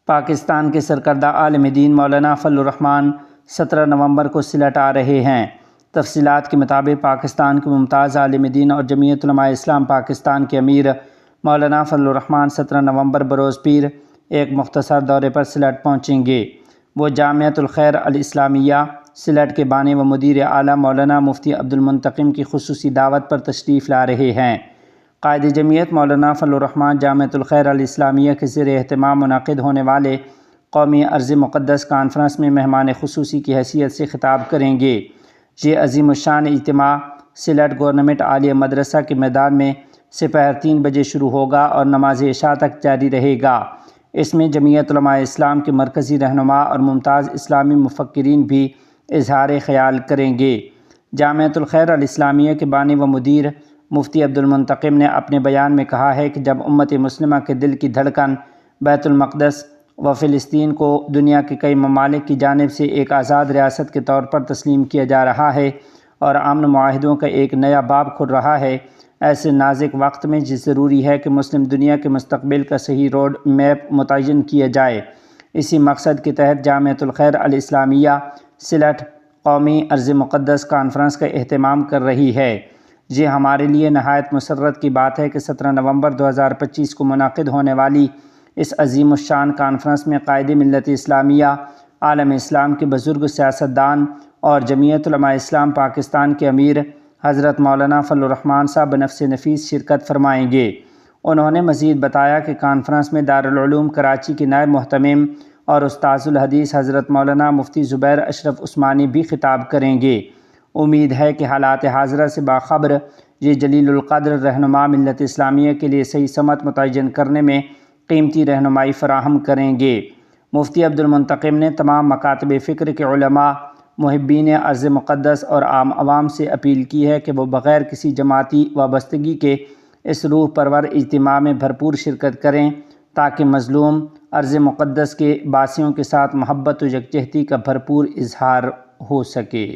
پاکستان کے سرکردہ عالم دین مولانا فضل الرحمان 17 نومبر کو سلٹ آ رہے ہیں۔ تفصیلات کے مطابق پاکستان کے ممتاز عالم دین اور جمعیت علماء اسلام پاکستان کے امیر مولانا فضل الرحمان 17 نومبر بروز پیر ایک مختصر دورے پر سلٹ پہنچیں گے۔ وہ جامعۃ الخیر الاسلامیہ سلٹ کے بانی و مدیر اعلیٰ مولانا مفتی عبدالمنتقم کی خصوصی دعوت پر تشریف لا رہے ہیں۔ قائد جمعیت مولانا فضل الرحمان جامعۃ الخیر الاسلامیہ کے زیر اہتمام منعقد ہونے والے قومی ارض مقدس کانفرنس میں مہمان خصوصی کی حیثیت سے خطاب کریں گے۔ یہ عظیم الشان اجتماع سلٹ گورنمنٹ عالیہ مدرسہ کے میدان میں سپہر 3 بجے شروع ہوگا اور نماز عشاء تک جاری رہے گا۔ اس میں جمعیت علماء اسلام کے مرکزی رہنما اور ممتاز اسلامی مفکرین بھی اظہار خیال کریں گے۔ جامعۃ الخیر الاسلامیہ کے بانی و مدیر مفتی عبدالمنتقم نے اپنے بیان میں کہا ہے کہ جب امت مسلمہ کے دل کی دھڑکن بیت المقدس و فلسطین کو دنیا کے کئی ممالک کی جانب سے ایک آزاد ریاست کے طور پر تسلیم کیا جا رہا ہے اور امن معاہدوں کا ایک نیا باب کھل رہا ہے، ایسے نازک وقت میں یہ ضروری ہے کہ مسلم دنیا کے مستقبل کا صحیح روڈ میپ متعین کیا جائے۔ اسی مقصد کے تحت جامعۃ الخیر الاسلامیہ سلٹ قومی ارض مقدس کانفرنس کا اہتمام کر رہی ہے۔ یہ ہمارے لیے نہایت مسرت کی بات ہے کہ 17 نومبر 2025 کو منعقد ہونے والی اس عظیم الشان کانفرنس میں قائد ملت اسلامیہ، عالم اسلام کے بزرگ سیاستدان اور جمعیت علماء اسلام پاکستان کے امیر حضرت مولانا فضل الرحمان صاحب بنفس نفیس شرکت فرمائیں گے۔ انہوں نے مزید بتایا کہ کانفرنس میں دارالعلوم کراچی کے نائب محتمم اور استاذ الحدیث حضرت مولانا مفتی زبیر اشرف عثمانی بھی خطاب کریں گے۔ امید ہے کہ حالات حاضرہ سے باخبر یہ جلیل القدر رہنما ملت اسلامیہ کے لیے صحیح سمت متعین کرنے میں قیمتی رہنمائی فراہم کریں گے۔ مفتی عبدالمنتقم نے تمام مکاتب فکر کے علماء، محبین ارض مقدس اور عام عوام سے اپیل کی ہے کہ وہ بغیر کسی جماعتی وابستگی کے اس روح پرور اجتماع میں بھرپور شرکت کریں تاکہ مظلوم ارض مقدس کے باسیوں کے ساتھ محبت و یکجہتی کا بھرپور اظہار ہو سکے۔